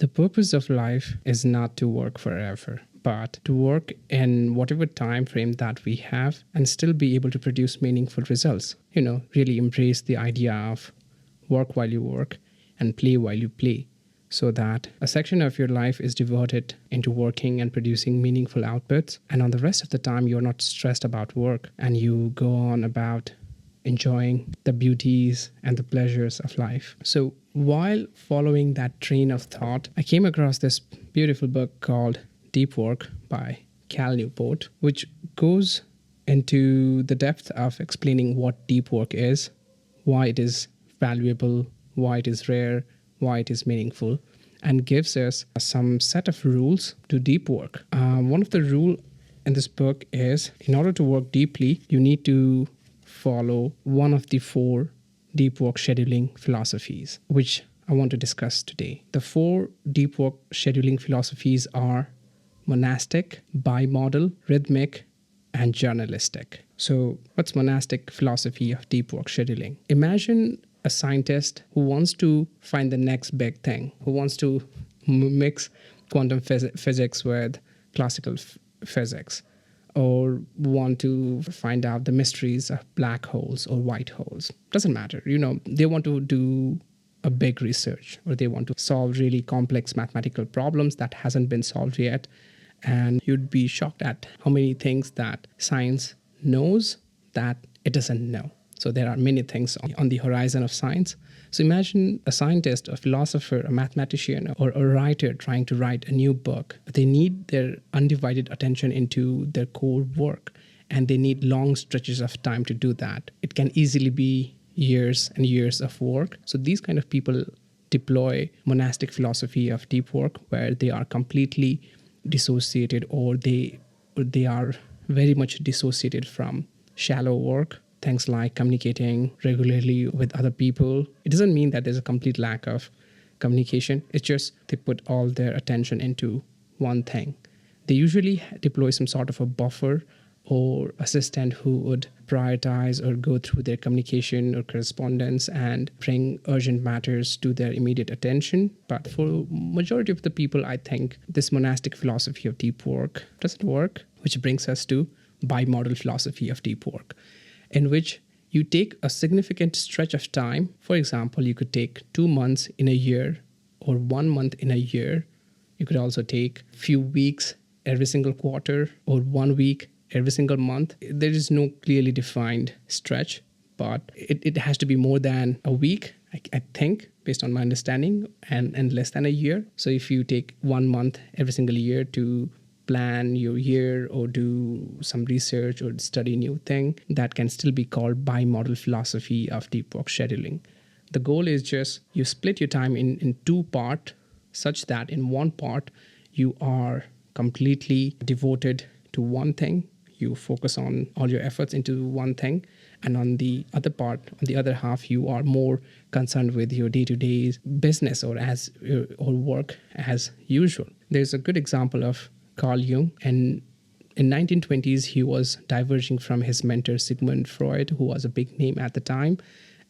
The purpose of life is not to work forever, but to work in whatever time frame that we have and still be able to produce meaningful results. Really embrace the idea of work while you work and play while you play, so that a section of your life is devoted into working and producing meaningful outputs. And on the rest of the time, you're not stressed about work and you go on about enjoying the beauties and the pleasures of life. So while following that train of thought, I came across this beautiful book called Deep Work by Cal Newport, which goes into the depth of explaining what deep work is, why it is valuable, why it is rare, why it is meaningful, and gives us some set of rules to deep work. One of the rules in this book is, in order to work deeply, you need to follow one of the 4 deep work scheduling philosophies, which I want to discuss today. The 4 deep work scheduling philosophies are monastic, bimodal, rhythmic, and journalistic. So what's monastic philosophy of deep work scheduling? Imagine a scientist who wants to find the next big thing, who wants to mix quantum physics with classical physics, or want to find out the mysteries of black holes or white holes. Doesn't matter. They want to do a big research, or they want to solve really complex mathematical problems that hasn't been solved yet. And you'd be shocked at how many things that science knows that it doesn't know. So there are many things on the horizon of science. So imagine a scientist, a philosopher, a mathematician, or a writer trying to write a new book. They need their undivided attention into their core work, and they need long stretches of time to do that. It can easily be years and years of work. So these kind of people deploy monastic philosophy of deep work, where they are completely dissociated, or they are very much dissociated from shallow work. Things like communicating regularly with other people. It doesn't mean that there's a complete lack of communication. It's just they put all their attention into one thing. They usually deploy some sort of a buffer or assistant who would prioritize or go through their communication or correspondence and bring urgent matters to their immediate attention. But for majority of the people, I think this monastic philosophy of deep work doesn't work, which brings us to bimodal philosophy of deep work, in which you take a significant stretch of time. For example, you could take 2 months in a year or 1 month in a year. You could also take a few weeks every single quarter or 1 week every single month. There is no clearly defined stretch, but it has to be more than a week, I think, based on my understanding, and less than a year. So if you take 1 month every single year to plan your year or do some research or study new thing, that can still be called bimodal philosophy of deep work scheduling. The goal is just you split your time in 2 parts, such that in 1 part you are completely devoted to one thing. You focus on all your efforts into one thing, and on the other part, on the other half, you are more concerned with your day-to-day business or work as usual. There's a good example of Carl Jung, and in 1920s, he was diverging from his mentor Sigmund Freud, who was a big name at the time,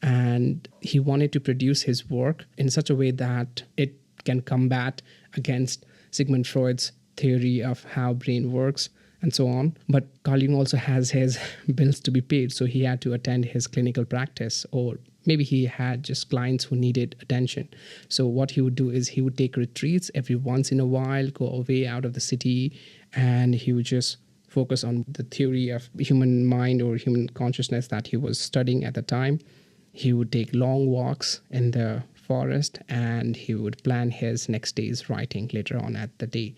and he wanted to produce his work in such a way that it can combat against Sigmund Freud's theory of how brain works and so on. But Carl Jung also has his bills to be paid, so he had to attend his clinical practice, or maybe he had just clients who needed attention. So what he would do is he would take retreats every once in a while, go away out of the city, and he would just focus on the theory of human mind or human consciousness that he was studying at the time. He would take long walks in the forest, and he would plan his next day's writing later on at the day.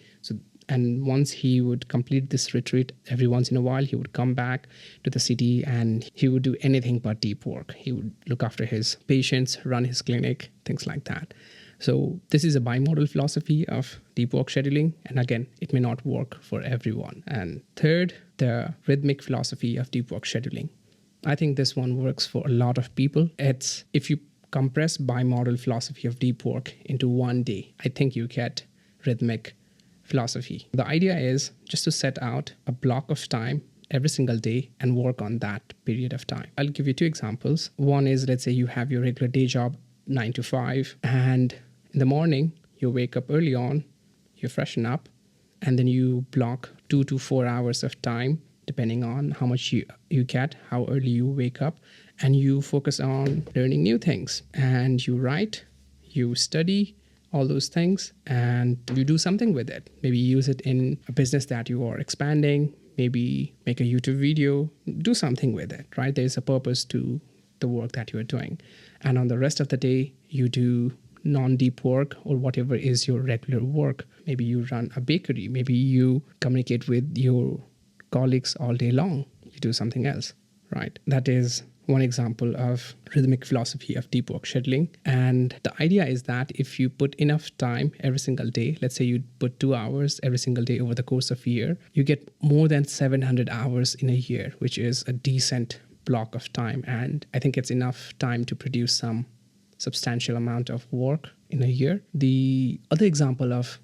And once he would complete this retreat, every once in a while, he would come back to the city and he would do anything but deep work. He would look after his patients, run his clinic, things like that. So this is a bimodal philosophy of deep work scheduling. And again, it may not work for everyone. And third, the rhythmic philosophy of deep work scheduling. I think this one works for a lot of people. It's if you compress bimodal philosophy of deep work into one day, I think you get rhythmic philosophy. The idea is just to set out a block of time every single day and work on that period of time. I'll give you 2 examples. One is, let's say you have your regular day job, 9 to 5, and in the morning you wake up early on, you freshen up, and then you block 2 to 4 hours of time, depending on how much you get, how early you wake up, and you focus on learning new things. And you write, you study, all those things, and you do something with it. Maybe use it in a business that you are expanding, maybe make a YouTube video, do something with it, right? There's a purpose to the work that you're doing. And on the rest of the day, you do non-deep work or whatever is your regular work. Maybe you run a bakery, maybe you communicate with your colleagues all day long, you do something else, right? That is one example of rhythmic philosophy of deep work scheduling. And the idea is that if you put enough time every single day, let's say you put 2 hours every single day over the course of a year, you get more than 700 hours in a year, which is a decent block of time. And I think it's enough time to produce some substantial amount of work in a year. The other example of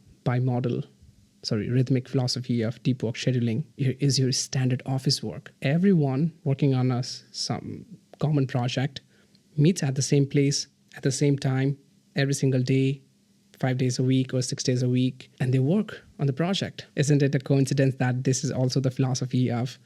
rhythmic philosophy of deep work scheduling is your standard office work. Everyone working on some common project meets at the same place, at the same time, every single day, 5 days a week or 6 days a week, and they work on the project. Isn't it a coincidence that this is also the philosophy of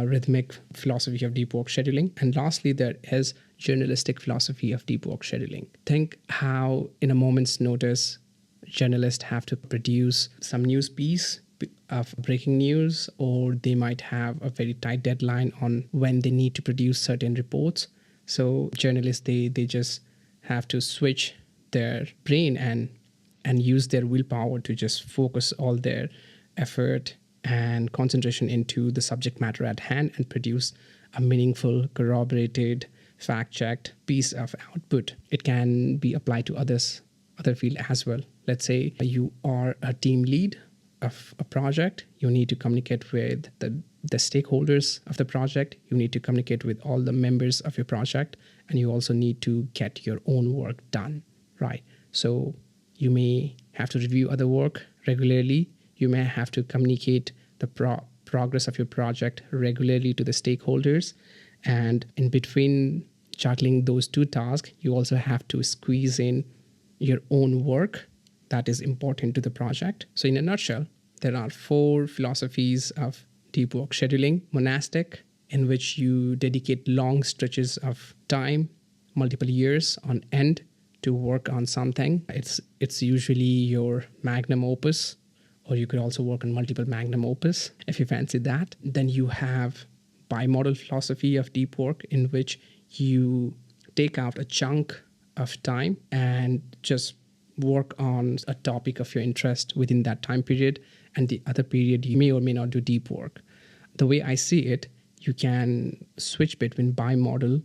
rhythmic philosophy of deep work scheduling? And lastly, there is journalistic philosophy of deep work scheduling. Think how in a moment's notice, journalists have to produce some news piece of breaking news, or they might have a very tight deadline on when they need to produce certain reports. So journalists, they just have to switch their brain and use their willpower to just focus all their effort and concentration into the subject matter at hand and produce a meaningful, corroborated, fact-checked piece of output. It can be applied to other field as well. Let's say you are a team lead of a project. You need to communicate with the stakeholders of the project. You need to communicate with all the members of your project, and you also need to get your own work done, right? So you may have to review other work regularly. You may have to communicate the progress of your project regularly to the stakeholders. And in between juggling those two tasks, you also have to squeeze in your own work that is important to the project. So in a nutshell, there are 4 philosophies of deep work scheduling. Monastic, in which you dedicate long stretches of time, multiple years on end, to work on something. It's usually your magnum opus, or you could also work on multiple magnum opus if you fancy that. Then you have bimodal philosophy of deep work, in which you take out a chunk of time and just work on a topic of your interest within that time period, and the other period you may or may not do deep work. The way I see it, you can switch between bimodal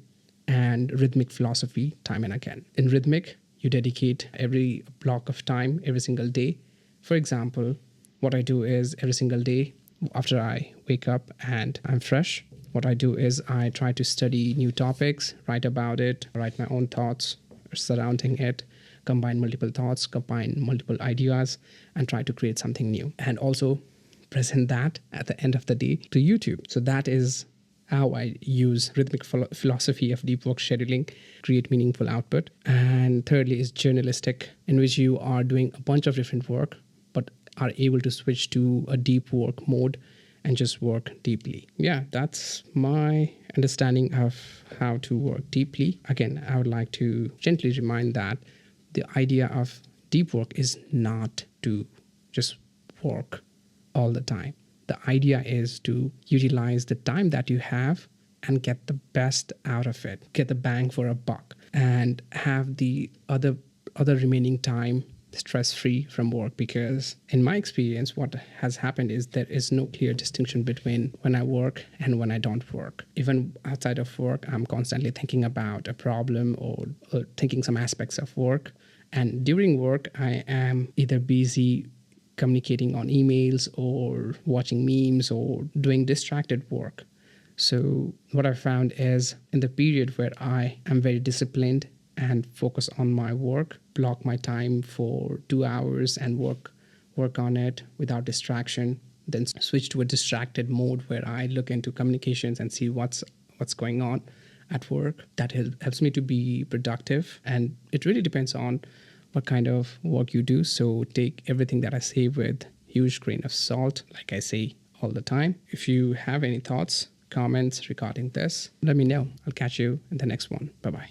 and rhythmic philosophy time and again. In rhythmic, you dedicate every block of time every single day. For example, what I do is every single day after I wake up and I'm fresh, what I do is I try to study new topics, write about it, write my own thoughts surrounding it, combine multiple thoughts, combine multiple ideas, and try to create something new. And also present that at the end of the day to YouTube. So that is how I use rhythmic philosophy of deep work scheduling, create meaningful output. And thirdly is journalistic, in which you are doing a bunch of different work, but are able to switch to a deep work mode and just work deeply. Yeah, that's my understanding of how to work deeply. Again, I would like to gently remind that the idea of deep work is not to just work all the time. The idea is to utilize the time that you have and get the best out of it, get the bang for a buck, and have the other remaining time stress-free from work. Because in my experience, what has happened is there is no clear distinction between when I work and when I don't work. Even outside of work, I'm constantly thinking about a problem or thinking some aspects of work. And during work, I am either busy communicating on emails or watching memes or doing distracted work. So what I found is in the period where I am very disciplined and focus on my work, block my time for 2 hours and work on it without distraction, then switch to a distracted mode where I look into communications and see what's going on at work. That helps me to be productive. And it really depends on what kind of work you do. So take everything that I say with huge grain of salt, like I say all the time. If you have any thoughts, comments regarding this, let me know. I'll catch you in the next one. Bye-bye.